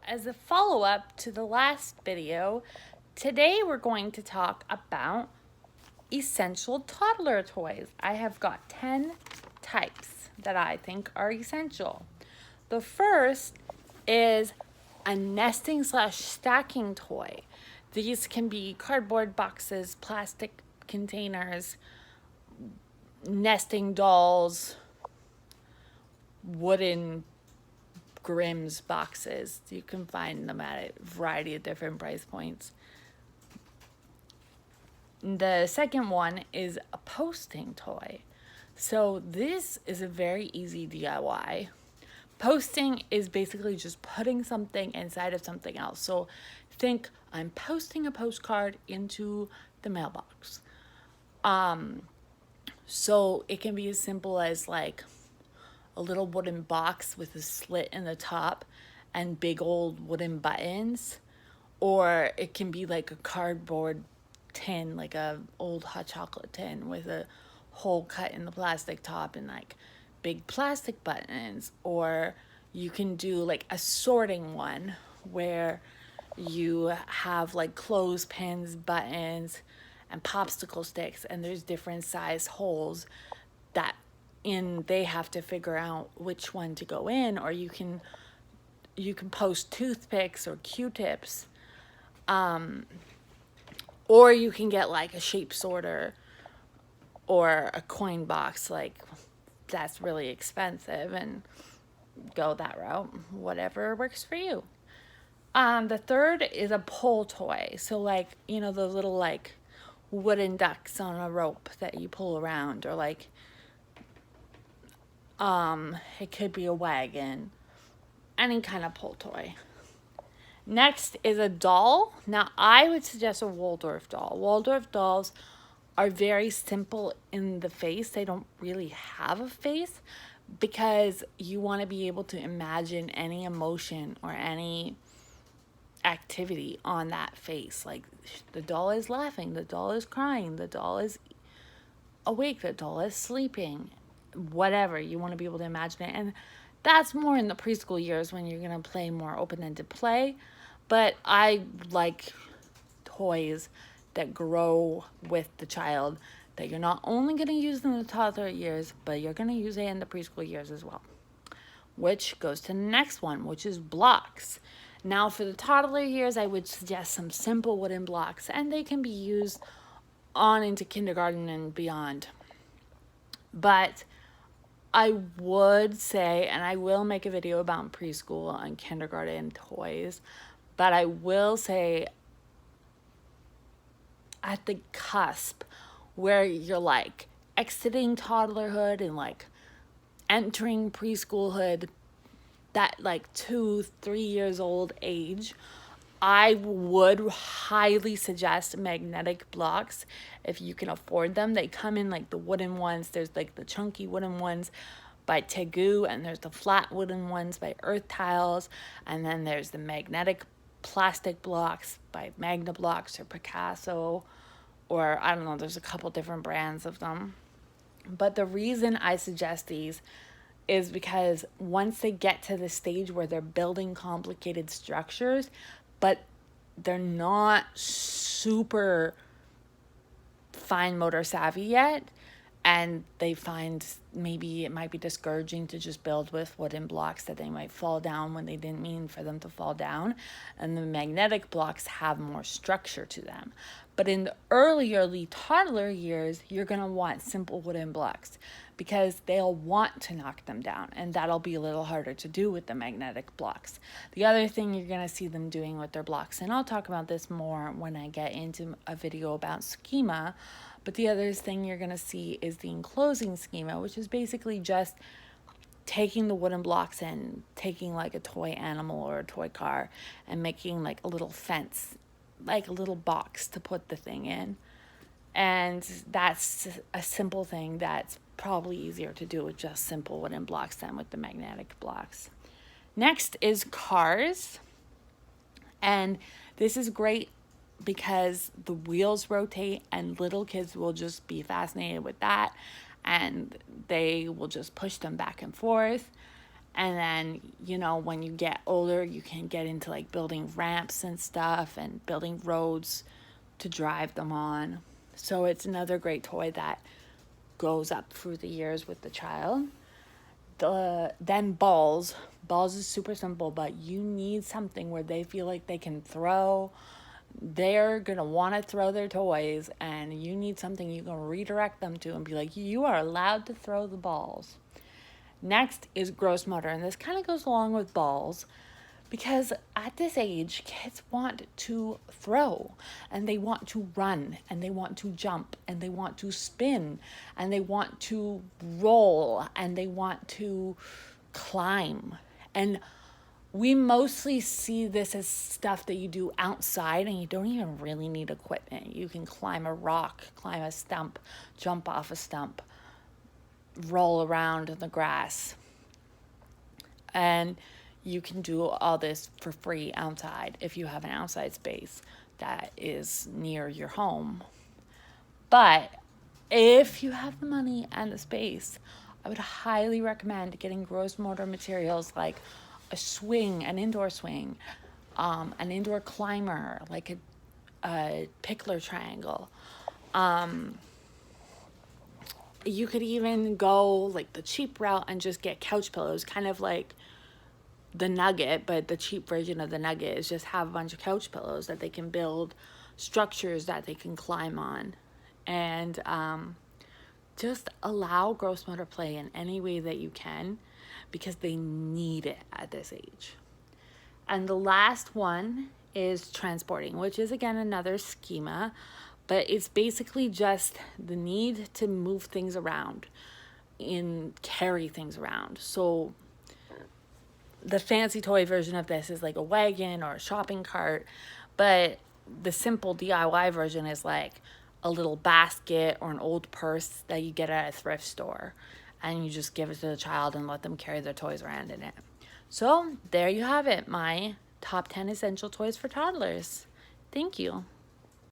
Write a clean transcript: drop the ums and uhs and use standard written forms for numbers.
as a follow-up to the last video, today we're going to talk about essential toddler toys. I have got 10 types that I think are essential. The first is a nesting / stacking toy. These can be cardboard boxes, plastic containers, nesting dolls, wooden Grimm's boxes. You can find them at a variety of different price points. The second one is a posting toy. So this is a very easy DIY. Posting is basically just putting something inside of something else. So think I'm posting a postcard into the mailbox. So it can be as simple as like a little wooden box with a slit in the top and big old wooden buttons, or it can be like a cardboard tin, like a old hot chocolate tin with a hole cut in the plastic top and like big plastic buttons. Or you can do like a sorting one where you have like clothespins, buttons, and popsicle sticks, and there's different size holes that they have to figure out which one to go in. Or you can post toothpicks or Q-tips, or you can get like a shape sorter or a coin box. Like that's really expensive, and go that route. Whatever works for you. The third is a pull toy. So like, you know, those little like wooden ducks on a rope that you pull around, or like it could be a wagon, any kind of pull toy. Next is a doll. Now I would suggest a Waldorf doll. Waldorf dolls are very simple in the face. They don't really have a face because you want to be able to imagine any emotion or any activity on that face. Like the doll is laughing, the doll is crying, the doll is awake, the doll is sleeping, whatever. You want to be able to imagine it. And that's more in the preschool years when you're going to play more open-ended play. But I like toys that grow with the child, that you're not only going to use in the toddler years, but you're going to use it in the preschool years as well. Which goes to the next one, which is blocks. Now for the toddler years, I would suggest some simple wooden blocks, and they can be used on into kindergarten and beyond. But I would say, and I will make a video about preschool and kindergarten toys, but I will say at the cusp where you're like exiting toddlerhood and like entering preschoolhood, that like 2-3 years old age, I would highly suggest magnetic blocks if you can afford them. They come in like the wooden ones. There's like the chunky wooden ones by Tegu, and there's the flat wooden ones by Earth Tiles, and then there's the magnetic plastic blocks by Magna Blocks or Picasso, or I don't know, there's a couple different brands of them. But the reason I suggest these is because once they get to the stage where they're building complicated structures, but they're not super fine motor savvy yet, and they find maybe it might be discouraging to just build with wooden blocks, that they might fall down when they didn't mean for them to fall down. And the magnetic blocks have more structure to them. But in the early toddler years, you're going to want simple wooden blocks because they'll want to knock them down, and that'll be a little harder to do with the magnetic blocks. The other thing you're going to see them doing with their blocks, and I'll talk about this more when I get into a video about schema, but the other thing you're going to see is the enclosing schema, which is basically just taking the wooden blocks and taking like a toy animal or a toy car and making like a little fence, like a little box to put the thing in. And that's a simple thing that's probably easier to do with just simple wooden blocks than with the magnetic blocks. Next is cars. And this is great because the wheels rotate and little kids will just be fascinated with that, and they will just push them back and forth. And then, you know, when you get older, you can get into like building ramps and stuff and building roads to drive them on. So it's another great toy that goes up through the years with the child. Then balls. Balls is super simple, but you need something where they feel like they can throw. They're going to want to throw their toys, and you need something you can redirect them to and be like, you are allowed to throw the balls. Next is gross motor, and this kind of goes along with balls because at this age, kids want to throw, and they want to run, and they want to jump, and they want to spin, and they want to roll, and they want to climb. And we mostly see this as stuff that you do outside, and you don't even really need equipment. You can climb a rock, climb a stump, jump off a stump, roll around in the grass. And you can do all this for free outside if you have an outside space that is near your home. But if you have the money and the space, I would highly recommend getting gross motor materials like a swing, an indoor swing, an indoor climber, like a pickler triangle. You could even go like the cheap route and just get couch pillows, kind of like the Nugget, but the cheap version of the Nugget is just have a bunch of couch pillows that they can build structures that they can climb on. And just allow gross motor play in any way that you can because they need it at this age. And the last one is transporting, which is again another schema, but it's basically just the need to move things around and carry things around. So the fancy toy version of this is like a wagon or a shopping cart, but the simple DIY version is like a little basket or an old purse that you get at a thrift store, and you just give it to the child and let them carry their toys around in it. So there you have it, my top 10 essential toys for toddlers. Thank you.